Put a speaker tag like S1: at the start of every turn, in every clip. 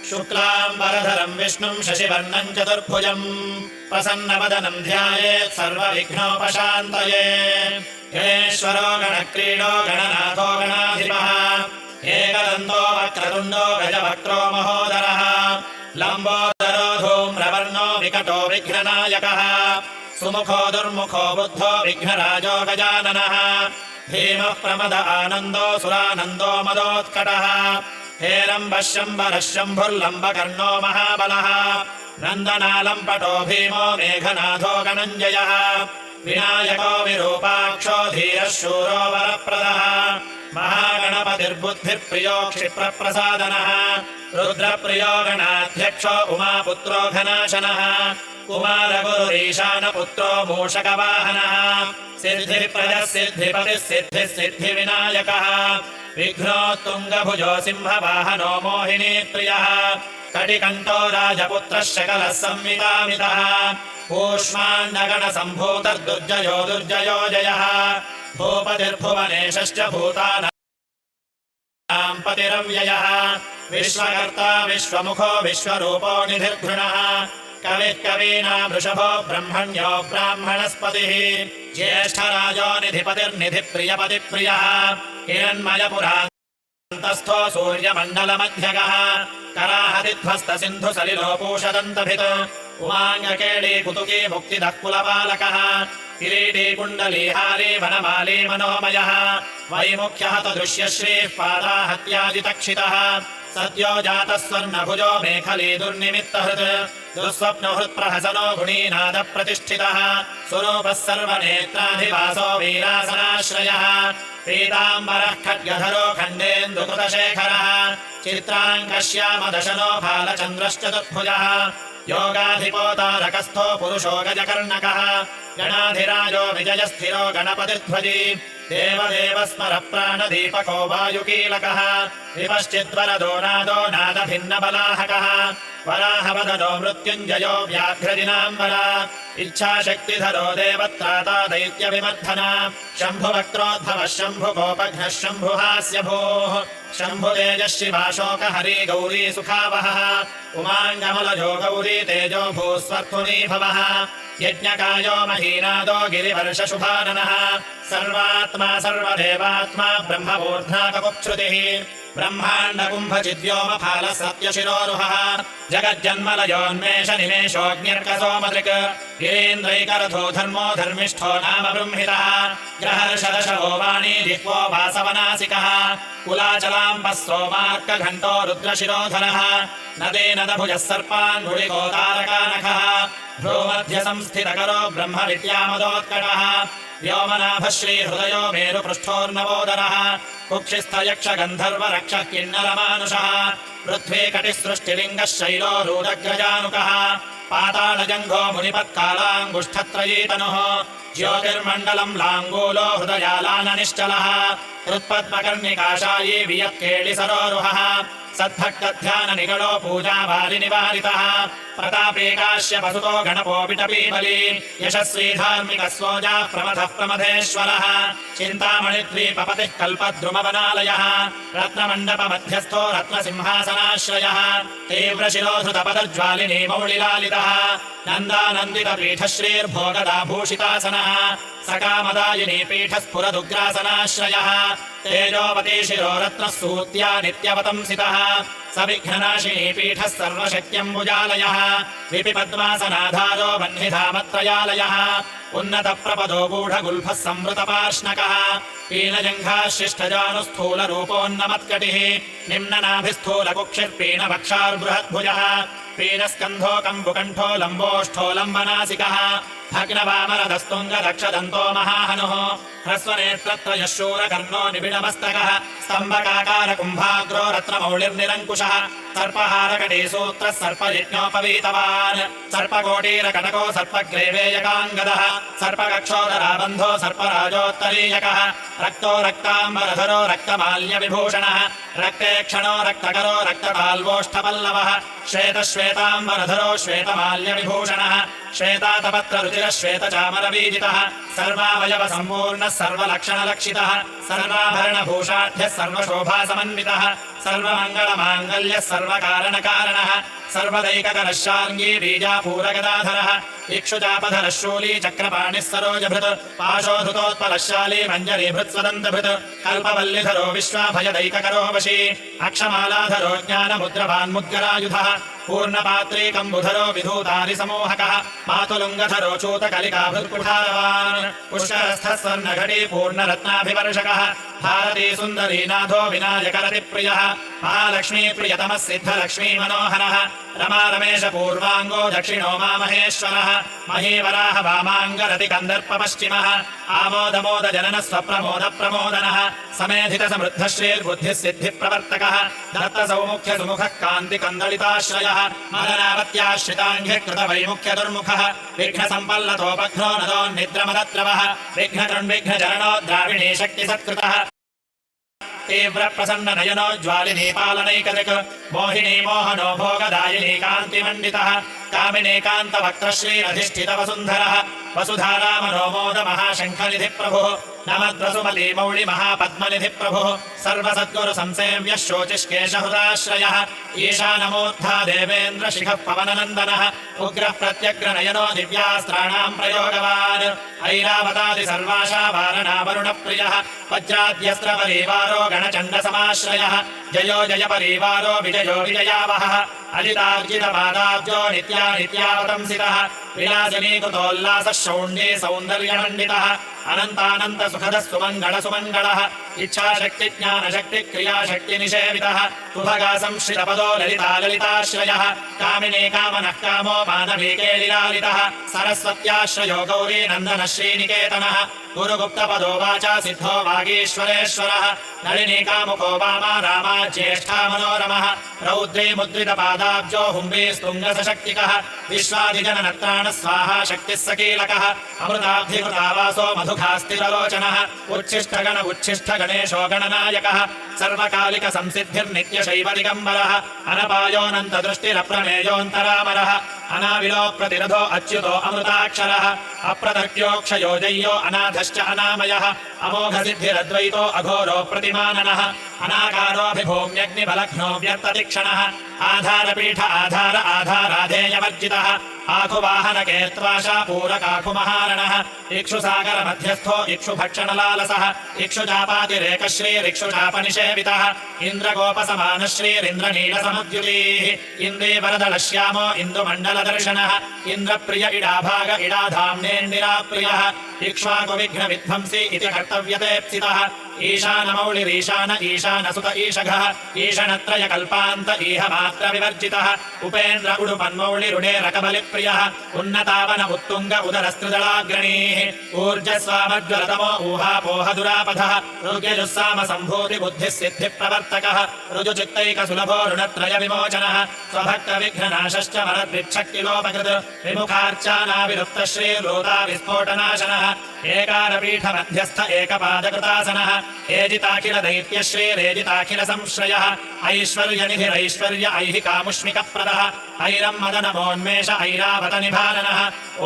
S1: शुक्लाम्बरधरम् विष्णुम् शशिवर्णम् चतुर्भुजम् प्रसन्नवदनम् ध्यायेत् सर्वविघ्नोपशान्तये गणेश्वरो गणक्रीडो गणनाथो गणाधिपः एकदन्तो वक्रतुण्डो गजवक्त्रो महोदरः लम्बोदरो धूम्रवर्णो विकटो विघ्ननायकः सुमुखो दुर्मुखो बुद्धो विघ्नराजो गजाननः भीमः प्रमद आनन्दो सुरानन्दो मदोत्कटः हेरम्बः शम्बरः शम्भुर्लम्बकर्णो महाबलः नन्दनालम्पटो भीमो मेघनाथो गणञ्जयः विनायको विरूपाक्षो धीरः शूरो वरप्रदः महागणपतिर्बुद्धिप्रियो क्षिप्रप्रसादनः रुद्रप्रियो गणाध्यक्षो उमापुत्रो घनाशनः कुमारगुरुरीशानपुत्रो मूषकवाहनः सिद्धिप्रजः सिद्धिपतिः सिद्धिः सिद्धिविनायकः विघ्नोत्तुङ्गभुजो सिंहवाहनो मोहिनीप्रियः कटिकण्ठो राजपुत्रः शकलः संवितामितः कूष्माण्डगणसम्भूतर्दुर्जयो दुर्जयो जयः भूपतिर्भुवनेशश्च भूतानां पतिरव्ययः विश्वकर्ता विश्वमुखो विश्वरूपो निधिर्घृणः कविः कवीनां वृषभो ब्रह्मण्यो ब्राह्मणस्पतिः ज्येष्ठराजो निधिपतिर्निधिप्रियपतिप्रियः हिरण्मयपुरान्तस्थो सूर्यमण्डलमध्यगः कराहतिध्वस्तसिन्धुसलिलो पूषदन्तभित् उमाङ्गकेळी कुतुकी मुक्तिदः कुलपालकः किरीटी कुण्डली हारी वनमाली मनोमयः वैमुख्यः तदृश्यश्रीः पादाहत्यादितक्षितः सद्यो जातः स्वर्णभुजो मेखली दुर्निमित्तहृत् दुःस्वप्नहृत्प्रहसनो गुणीनादप्रतिष्ठितः स्वरूपः सर्वनेत्राधिवासो वीरासनाश्रयः पीताम्बरः खड्गधरो खण्डेन्दुकृतशेखरः चित्राङ्गश्यामदशनो फालचन्द्रश्चतुर्भुजः योगाधिपोतारकस्थो पुरुषो गजकर्णकः गणाधिराजो विजयस्थिरो गणपतिध्वजी देवदेव स्मर प्राणदीपको वायुकीलकः विपश्चिद्वरदो नादो नादभिन्नबलाहकः वराहवदनो मृत्युञ्जयो व्याघ्रजिनाम्बर इच्छाशक्तिधरो देवत्राता दैत्यविमर्धना शम्भुवक्त्रोद्भवः शम्भुगोपघ्नः शम्भुहास्यभूः शम्भुतेजः शिवाशोकहरी गौरी सुखावहः उमाङ्गमलजो गौरी तेजो भूस्वर्धुनी भवः यज्ञकायो महीनादो गिरिवर्षशुभाननः सर्वात्मा सर्वदेवात्मा ब्रह्मवूर्ध्नाककुक्षुतिः ब्रह्माण्डकुम्भचिद्व्योमफालः सत्यशिरोरुहः जगज्जन्मलयोन्मेष निमेषोऽग्निर्कसोमदृक् गिरीन्द्रैकरथो धर्मो धर्मिष्ठो नाम बृंहितः ग्रहर्षदशो वाणी जिह्वो वासवनासिकः कुलाचलाम्बः सोमार्कघण्टो रुद्रशिरोधरः नदेनदभुजः सर्पान्गुलिको तारकानखः भ्रूमध्यसंस्थितकरो ब्रह्मविद्यामदोत्कटः व्योमनाभः श्रीहृदयो मेरुपृष्ठोर्नवोदरः कुक्षिस्थयक्षगन्धर्वरक्षः किन्नरमानुषः पृथ्वी कटिसृष्टिलिङ्गः शैलो रूदग्रजानुकः पातालजङ्घो मुनिपत्कालाङ्गुष्ठत्रयीतनुः ज्योतिर्मण्डलम् लाङ्गूलो हृदयालाननिश्चलः हृत्पद्मकर्णिकाशायी वियत्केळिसरोरुहः सद्भक्तध्याननिगडो पूजावारिनिवारितः प्रतापेकाश्यपसुतो गणपो विटपीबली यशस्वी धार्मिकस्वोजाः प्रमथः प्रमथेश्वरः चिन्तामणिद्वीपपतिः कल्पद्रुमवनालयः रत्नमण्डपमध्यस्थो रत्नसिंहासनाश्रयः तीव्रशिरोधृतपदज्वालिनी मौलिलालितः नन्दानन्दितपीठश्रीर्भोगदाभूषितासनः सकामदायिनी पीठस्फुरदुग्रासनाश्रयः तेजोवती शिरो रत्नः सूत्या नित्यवतंसितः सविघ्ननाशिनी पीठः सर्वशक्त्यम्बुजालयः विपिपद्मासनाधारो वह्निधामत्रयालयः उन्नतप्रपदो गूढगुल्फः संवृतपार्ष्णकः पीनजङ्घाः शिष्टजानुस्थूलरूपोन्नमत्कटिः निम्ननाभिस्थूलकुक्षिर्पीनवक्षार्बृहद्भुजः पीनस्कन्धो कम्बुकण्ठो लम्बोष्ठो लम्बनासिकः भग्नवामरदस्तुङ्गदक्षदन्तो महाहनुः ह्रस्वनेत्रत्रयः शूरकर्णो निबिडमस्तकः स्तम्भकाकारकुम्भाग्रो रत्नमौलिर्निरङ्कुशः सर्पहारकटीसूत्रः सर्पयज्ञोपवीतवान् सर्पकोटीरकटको सर्पग्रेवेयकाङ्गदः सर्पकक्षोदराबन्धो सर्पराजोत्तरीयकः रक्तो रक्ताम्बरधरो रक्तमाल्यविभूषणः रक्ते क्षणो रक्तकरो रक्तकाल्वोष्ठपल्लवः श्वेतश्वेताम्बरधरो श्वेतमाल्यविभूषणः श्वेतातपत्ररुचिरः श्वेतचामरबीजितः सर्वावयवसम्पूर्णः सर्वलक्षणलक्षितः सर्वाभरणभूषाढ्यः सर्वशोभासमन्वितः सर्वमङ्गलमाङ्गल्यः सर्वकारणकारणः सर्वदैककरशार्ङ्गी बीजापूरगदाधरः इक्षुचापधरः शूली चक्रपाणिः सरोजभृत् पाशोधृतोत्पलशाली मञ्जरीभृत्स्वदन्तभृत् कल्पवल्लिधरो विश्वाभयदैककरो वशी अक्षमालाधरो ज्ञानमुद्रवान्मुद्गरायुधः पूर्णपात्रीकम्बुधरो विधूतारिसमोहकः मातुलुङ्गधरो चूतकलिकाभृत्कुठारवान् पुष्करस्थः स्वर्णघटी पूर्णरत्नाभिवर्षकः भारती सुन्दरी नाथो विनायकरतिप्रियः महालक्ष्मी प्रियतमः सिद्धलक्ष्मी मनोहरः रमा रमेश पूर्वाङ्गो दक्षिणो मामहेश्वरः महीवराह वामाङ्गरति कन्दर्प पश्चिमः आमोदमोद जननः स्वप्रमोद प्रमोदनः समेधित समृद्धः श्रीर्बुद्धिः सिद्धिप्रवर्तकः दत्त सौमुख्य सुमुखः कान्ति कन्दलिताश्रयः मदनावत्याश्रिताङ्घ्यः कृत वैमुख्य दुर्मुखः विघ्न सम्पल्लतोपघ्नो नदोन्निद्रमदद्रवः विघ्न तृण्विघ्न चरणो द्राविणी शक्ति सत्कृतः तीव्र प्रसन्न नयनो ज्वालिनी पालनैकदिक् मोहिनी मोहनो भोगदायिनी कान्तिमण्डितः कामिनी कान्तवक्त्र श्रीरधिष्ठित वसुन्धरः वसुधारामनो मोद महाशङ्खनिधि प्रभुः नमद्वसुमली मौळि महापद्मनिधि प्रभुः सर्वसद्गुरु संसेव्यः शोचिष्केशहृदाश्रयः ईशानमूर्धा देवेन्द्र शिखः पवननन्दनः उग्रः प्रत्यग्रनयनो दिव्यास्त्राणाम् प्रयोगवान् ऐरावतादि सर्वाशा वारणावरुणप्रियः वज्राद्यस्त्र परिवारो गणचण्डसमाश्रयः जयो जय परिवारो विजयो विजयावहः अजितार्जितपादाब्जो नित्यानित्यावतंसितः विलासिनीकृतोल्लासः शौण्ये सौन्दर्यमण्डितः अनन्तानन्त सुखदः सुमङ्गल सुमङ्गलः इच्छाशक्ति ज्ञानशक्ति क्रियाशक्ति निषेवितः सुभगा संश्रितपदो ललिता ललिताश्रयः कामिनी कामनः कामो मानवीकेलिलालितः सरस्वत्याश्रयो गौरी नन्दनः श्रीनिकेतनः गुरुगुप्तपदो वाचा सिद्धो वागीश्वरेश्वरः नलिनी कामुको वामा रामा ज्येष्ठा मनोरमः रौद्री मुद्रितपादाब्जो हुम्बीस्तुङ्गसशक्तिकः विश्वादिजननत्राणः स्वाहा शक्तिः सकीलकः अमृताब्धिकृतावासो मधुखास्तिरलोचनः उच्छिष्टगण उच्छिष्टगणेशो गणनायकः सर्वकालिक संसिद्धिर्नित्यशैव दिगम्बरः अनपायोऽनन्तदृष्टिरप्रमेयोऽन्तरामरः अनाविलो प्रतिरथो अच्युतो अमृताक्षरः अप्रतर्क्योक्षयो जय्यो अनाथश्च अनामयः अमोघसिद्धिरद्वैतो अघोरो प्रतिमाननः अनाकारोऽभिभूम्यग्निबलघ्नो व्यर्ततिक्षणः आधारपीठ आधार आधाराधेयवर्जितः आखुवाहनकेत्वाशा पूरकाखुमहारणः इक्षुसागर मध्यस्थो इक्षुभक्षणलालसः इक्षुचापातिरेकश्रीरिक्षुचापनिषेवितः इन्द्रगोपसमानश्रीरिन्द्रनीलसमुद्युतीः इन्दीवरदलश्यामो इन्दुमण्डलदर्शनः इन्द्रप्रिय इडाभाग इडाधाम्नेन्दिराप्रियः इक्ष्वाकुविघ्नविध्वंसी इति कर्तव्यतेप्सितः ईशानमौलिरीशान ईशानसुत ईशघः ईशनत्रयकल्पान्त ईह मात्र विवर्जितः उपेन्द्र उडुपन्मौलिरुडे रकबलिप्रियः उन्नतावन उत्तुङ्ग उदरस्त्रिदलाग्रणीः ऊर्जस्वामज्वलतमो ऊहापोहदुरापथः ऋग्यजुस्साम सम्भूति बुद्धिः सिद्धिप्रवर्तकः ऋजुचित्तैकसुलभो ऋणत्रय विमोचनः स्वभक्तविघ्ननाशश्च मरद्विच्छक्तिलोपकृत् विमुखार्चानाविरुक्तश्रीर्लोता विस्फोटनाशनः एकारपीठमध्यस्थ एकपादकृतासनः एजिताखिल दैत्यश्रीरेजिताखिल संश्रयः ऐश्वर्यनिधिरैश्वर्य ऐहिकामुष्मिकप्रदः ऐरम् मदनमोन्मेष ऐरावत निभाननः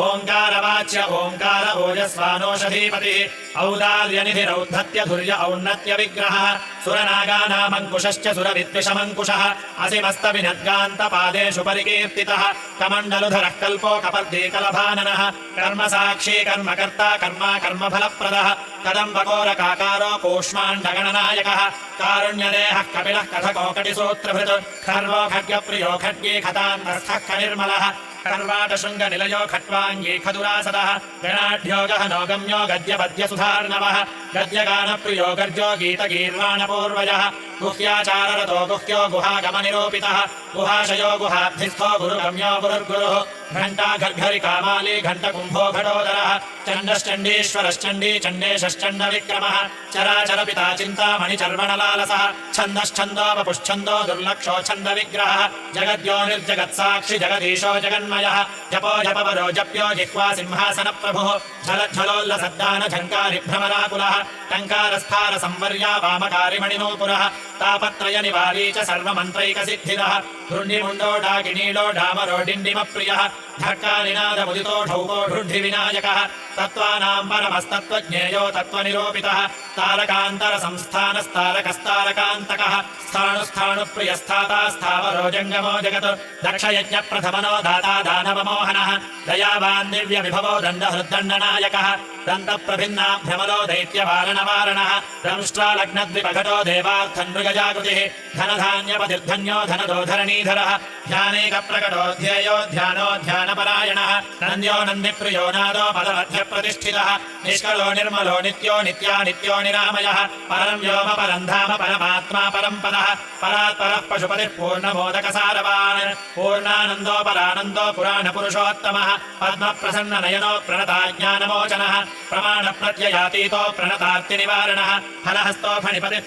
S1: ओङ्कारवाच्य ओङ्कार ओजस्वानोषधीपतिः औदार्यनिधिरौद्धत्य धुर्य औन्नत्य विग्रहः सुरनागानामङ्कुशश्च सुरविद्विषमङ्कुशः असिमस्तविनद्गान्तपादेषु परिकीर्तितः कमण्डलुधरः कल्पो कपर्दीकलभाननः कर्मसाक्षी कर्मकर्ता कर्मा कर्मफलप्रदः कदम्बकोरकाकारो कूष्माण्डगणनायकः कारुण्यदेहः कपिलः कथकोकटिसूत्रभृत् खर्वो खड्गप्रियो खड्गी खतान्तस्थः खनिर्मलः कर्वाटशृङ्गनिलयो खट्वाङ्गी खदुरासदः गणाढ्यो गहनो गम्यो गद्यपद्यसुधार्णवः गद्यगानप्रियो गर्जो गीतगीर्वाणपूर्वजः गुह्याचाररतो गुह्यो गुहागमनिरूपितः गुहाशयो गुहाब्धिस्थो गुरुगम्यो गुरुर्गुरुः घण्टा घर्घरिकामाली घण्टकुम्भो घटोदरः चण्डश्चण्डीश्वरश्चण्डी चण्डेशश्चण्डविक्रमः चराचरपिता चिन्तामणिचर्वणलालसः छन्दश्छन्दोपपुच्छन्दो दुर्लक्षो छन्दविग्रहः जगद्योनिर्जगत्साक्षि जगदीशो जगन्मयः जपो जपवरो जप्यो जिह्वा सिंहासनप्रभुः झलज्झलोल्लसद्दान झङ्कारिभ्रमराकुलः टङ्कारस्थार संवर्या वामकारिमणिनूपुरः तापत्रय निवारी च सर्वमन्त्रैकसिद्धिदः धुण्डिमुण्डो डाकिनीडो डामरो डिण्डिमप्रियः धक्कानिनादमुदितो ढौको ढुण्ढिविनायकः तत्त्वानाम् परमस्तत्त्वज्ञेयो तत्त्वनिरूपितः तारकान्तरसंस्थानस्तारकस्तारकान्तकः स्थाणुस्थाणुप्रियस्थाता स्थावरो जङ्गमो जगत् दक्षयज्ञप्रथमनो दाता दानवमोहनः दयावान् दिव्यविभवो दण्डहृद्दण्डनायकः दन्तप्रभिन्नाभ्यमलो दैत्यवारणवारणः दंष्ट्रालग्नद्विपघटो देवार्थन्मृगजागृतिः धनधान्यपतिर्धन्यो धनदो धरणीधरः ध्यानैकप्रकटो ध्येयो ध्यानो ध्यानपरायणः नन्द्यो नन्दिप्रियो नादो पदमध्यप्रतिष्ठितः निष्कलो निर्मलो नित्यो नित्यानित्यो निरामयः परं व्योम परं धाम परमात्मा परं पदः परात्परः पशुपतिः पूर्णमोदकसारवान् पूर्णानन्दो परानन्दो पुराणपुरुषोत्तमः पद्मप्रसन्ननयनो प्रणता ज्ञानमोचनः प्रमाणप्रत्ययातीतो प्रणतार्तिनिवारणः फलहस्तो फणिपतिः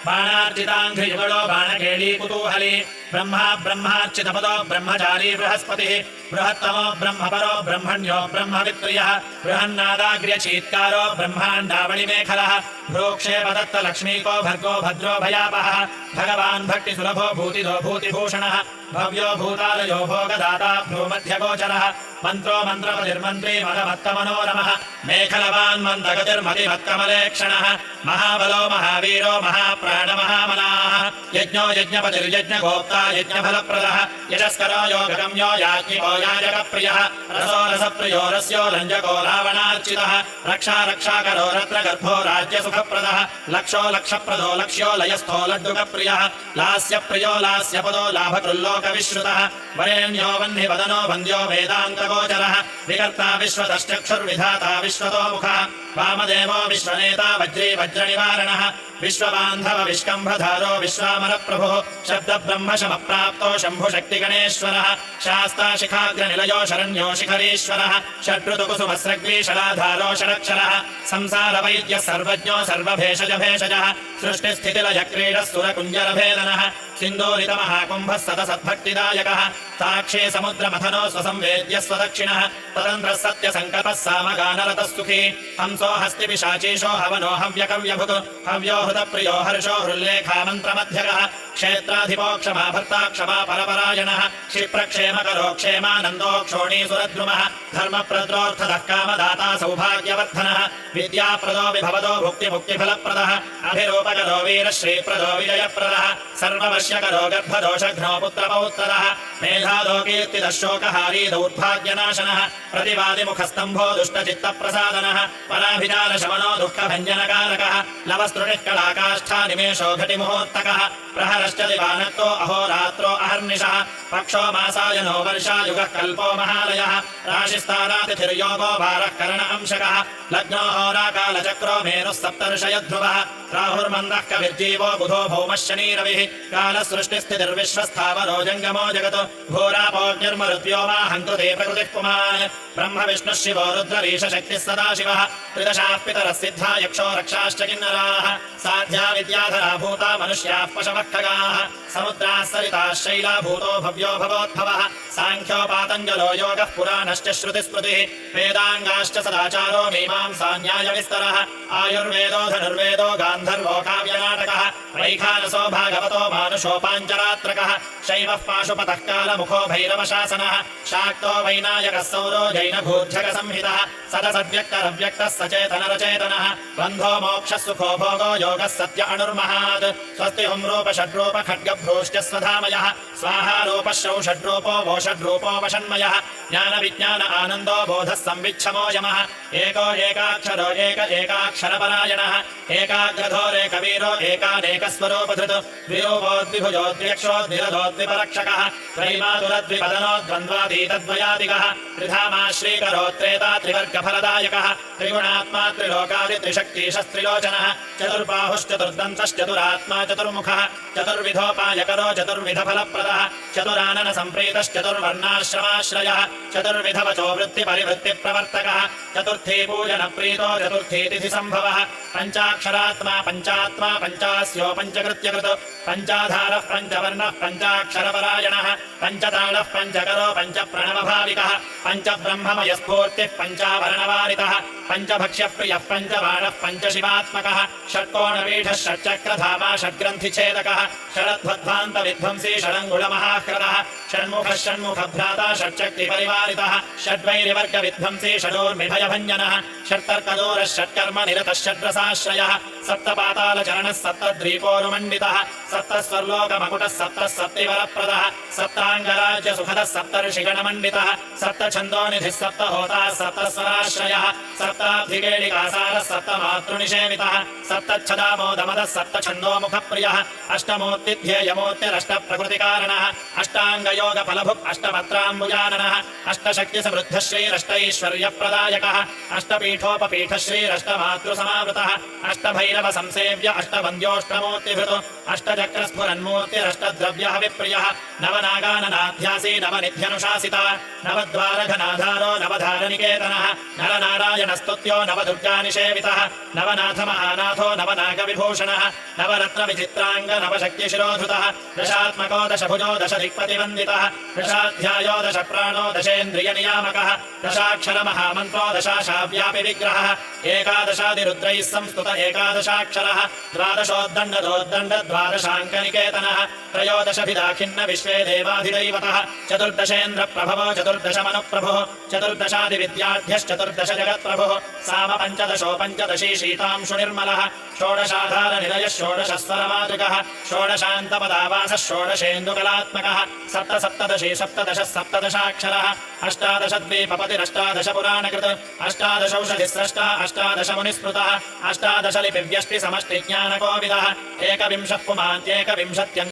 S1: बाणार्चिताङ्घ्रियुगलो बाणकेली कुतूहली ब्रह्मा ब्रह्मार्चितपदो ब्रह्मचारी बृहस्पतिः बृहत्तमो ब्रह्मपरो ब्रह्मण्यो ब्रह्मवित्रियः बृहन्नादाग्र्यचीत्कारो ब्रह्माण्डावलिमेखलः भ्रूक्षेपदत्तलक्ष्मीको भर्गो भद्रो भयापहः भगवान् भक्तिसुलभो भूतिदो भूतिभूषणः भव्यो भूतालयो भोगदाता भ्रूमध्यगोचरः मन्त्रो मन्त्रपतिर्मन्त्री मदमत्तमनोरमः मेखलवान् मन्दगतिर्मतिमत्कमलेक्षणः महाबलो महावीरो महाप्राणमहामनाः यज्ञो यज्ञपतिर्यज्ञगोप्ता यज्ञफलप्रदः यशस्करो योगगम्यो याज्ञिको याजकप्रियः रसो रसप्रियो रस्यो लञ्जको रावणार्चितः रक्षा रक्षाकरो रत्नगर्भो राज्यसुखप्रदः लक्षो लक्षप्रदो लक्ष्यो लयस्थो लड्डुकप्रियः लास्यप्रियो लास्यपदो लाभकृल्लोकविश्रुतः वरेण्यो वह्निवदनो वन्द्यो वेदान्तगोचरः विकर्ता विश्वतश्चक्षुर्विधाता विश्वतोमुखः वामदेवो विश्वनेता वज्री वज्रनिवारणः विश्वबान्धव विष्कम्भधारो विश्वामरप्रभुः शब्दब्रह्मशमप्राप्तो शम्भुशक्तिगणेश्वरः शास्ता शिखाग्रनिलयो शरण्यो शिखरीश्वरः षड्ऋतुकुसुमस्रग्वीशलाधारो षडक्षरः संसारवैद्यः सर्वज्ञो सर्वभेषजभेषजः सृष्टिस्थितिलयक्रीडः सुरकुञ्जरभेदनः सिन्दूरितमहाकुम्भः सतसद्भक्तिदायकः साक्षी समुद्रमथनो स्वसंवेद्य स्वदक्षिणः तदन्त्रः सत्यसङ्कल्पः सामगानरतः सुखी हंसो हस्तिपिशाचीशो हवनो हव्यकव्यभुक् हव्यो हृतप्रियो हर्षो हृल्लेखा मन्त्रमध्यगः क्षेत्राधिपो क्षमा भर्ता क्षमा परपरायणः क्षिप्रक्षेमकरो क्षेमानन्दो क्षोणीसुरद्रुमः धर्मप्रद्रोऽर्थदः कामदाता सौभाग्यवर्धनः विद्याप्रदो विभवदो भुक्तिमुक्तिफलप्रदः अभिरूपकरो वीरश्रीप्रदो विजयप्रदः सर्ववश्यकरो गर्भदोषघ्नो पुत्रपौत्रः मेधादो कीर्तिदः शोकहारी दौर्भाग्यनाशनः प्रतिवादिमुखस्तम्भो दुष्टचित्तप्रसादनः पराभिचारशमनो दुःखभञ्जनकारकः लवस्तृणिः कलाकाष्ठा निमेषो घटिमुहूर्तकः प्रहरश्च दिवानक्तो अहोरात्रो अहर्निशः पक्षो मासायनो वर्षायुगः कल्पो महालयः राशिस्तारातिथिर्योगो वारः कर्ण अंशकः लग्नो होराकालचक्रो मेरुः सप्तर्षयध्रुवः राहुर्मन्दः कविर्जीवो बुधो भौमः शनिरविः कालसृष्टिस्थितिर्विश्वस्थावरो जङ्गमो जगत् भूरापोऽग्निर्मरुद्व्योमा हन्तु ते प्रकृतिः पुमान् ब्रह्म विष्णुः शिवो रुद्ररीश शक्तिः सदाशिवः त्रिदशाः पितरः सिद्धा यक्षो रक्षाश्च किन्नराः साध्या विद्याधरा भूता मनुष्याः पशवः खगाः समुद्राः सरिताः शैला भूतो भव्यो भवोद्भवः साङ्ख्यो पातञ्जलो योगः पुराणश्च श्रुतिस्मृतिः वेदाङ्गाश्च सदाचारो मीमांसा न्यायविस्तरः आयुर्वेदो धनुर्वेदो गान्धर्वो काव्यनाटकः वैखानसो भागवतो मानुषो पाञ्चरात्रकः शैवः पाशुपतः कालमुखो भैरवशासनः शाक्तो वैनायकः सौरो जैनभूर्झकसंहितः सदसद्व्यक्तरव्यक्तः सचेतनरचेतनः बन्धो मोक्षः सुखो भोगो योगः सत्य अणुर्महात् स्वस्ति हुं रूप षड्रूप खड्गभ्रूश्च स्वधामयः स्वाहा रूपः षड्रूपो वो षड्रूपो वषण्मयः ज्ञानविज्ञान आनन्दो बोधः संविच्छमो यमः एको एकाक्षरो एक एकाक्षरपरायणः एकाग्रधोरेकवीरो एकानेकस्वरूपधृत् द्विरूपोद्विभुजो द्व्यक्षो द्विरथोद्विपरक्षकः त्रैमातुरद्विपदनो द्वन्द्वातीतद्वयादिकः त्रिधामाश्रीकरो त्रेता त्रिवर्गफलदायकः त्रिगुणात्मा त्रिलोकादित्रिशक्तिशस्त्रिलोचनः चतुर्बाहुश्चतुर्दन्तश्चतुरात्मा चतुर्मुखः चतुर्विधोपायकरो चतुर्विधफलप्रदः चतुरानन सम्प्रीतश्चतुर्वर्णाश्रमाश्रयः चतुर्विधवचो वृत्तिपरिवृत्तिप्रवर्तकः चतुर्थी पूजनप्रीतो चतुर्थी तिथिसम्भवः पञ्चाक्षरात्मा पञ्चात्मा पञ्चास्यो पञ्चकृत्यकृत् पञ्चाधारः पञ्चवर्णः पञ्चाक्षरपरायणः पञ्चतालः पञ्चकरो पञ्चप्रणवभाविकः पञ्चब्रह्ममयस्फूर्तिः पञ्चावरणवारितः पञ्चभक्ष्यप्रियः पञ्चबाणः पञ्चशिवात्मकः षट्कोणपीठः षट्चक्रधामा षड्ग्रन्थिच्छेदकः षडध्वद्भान्तविध्वंसी षडङ्गुलमहाह्रदः षण्मुखः षण्मुखभ्राता षट्शक्तिपरिवारितः षड्वैरिवर्गविध्वंसी षडोर्मिभयभञ्जनः षट्तर्कदूरः षट्कर्मनिरतः षड्रसाश्रयः सप्तपातालचरणः सप्तद्वीपोरुमण्डितः सप्तस्वर्लोकमकुटः सप्तः सप्तिवरप्रदः सप्ताङ्गराज्यसुखदः सप्तर्षिगणमण्डितः सप्तछन्दोनिधिः सप्तहोताः सप्तस्वराश्रयः सप्ताब्धिकेलिकासारः सप्तमातृनिषेवितः सप्तच्छदामोदमदः सप्तछन्दोमुखप्रियः अष्टमूर्तिध्येयमूर्तिरष्टप्रकृतिकारणः अष्टाङ्गयोगफलभुक् अष्टपत्राम्बुजाननः अष्टशक्तिसमृद्धः श्रीरष्टैश्वर्यप्रदायकः अष्टपीठोपपीठः श्रीरष्टमातृसमावृतः अष्टभैरवसंसेव्य अष्टवन्द्योऽष्टमूर्तिभृतु अष्टचक्रस्फुरन्मूर्तिरष्टद्रव्यः विप्रियः नवनागाननाध्यासी नवनिध्यनुशासिता नवद्वारघनाधारो नवधारनिकेतनः नरनारायणस्तुत्यो नवदुर्गानिषेवितः नवनाथमहानाथो नवनागविभूषणः नवरत्नविचित्राङ्ग नवशक्तिशिरोधृतः दशात्मको दशभुजो दशदिक्पतिवन्दितः दशाध्यायो दशप्राणो दशेन्द्रियनियामकः दशाक्षरमहामन्त्रो दशाशाव्यापि विग्रहः एकादशादिरुद्रैः संस्तुत एकादशाक्षरः द्वादशोद्दण्डदोद्दण्ड द्वादशाङ्कनिकेतनः त्रयोदशभिदाखिन्न विश्वे देवाधिदैवतः चतुर्दशेन्द्रप्रभवो चतुर्दशमनुप्रभुः चतुर्दशादिविद्याढ्यश्चतुर्दश जगत्प्रभुः साम पञ्चदशो पञ्चदशी शीतांशु निर्मलः षोडशाधारनिलयः षोडशस्वरमातृकः षोडशान्तपदावासः षोडशेन्दुकलात्मकः सप्तसप्तदशी सप्तदशः सप्तदशाक्षरः अष्टादशद्वीपपतिरष्टादशपुराणकृत् अष्टादशौषधिस्रष्टा अष्टादशमुनिस्मृतः अष्टादशलिपिव्यष्टिसमष्टिज्ञानकोविदः एकविंशः पुमान्त्येकविंशत्यङ्ग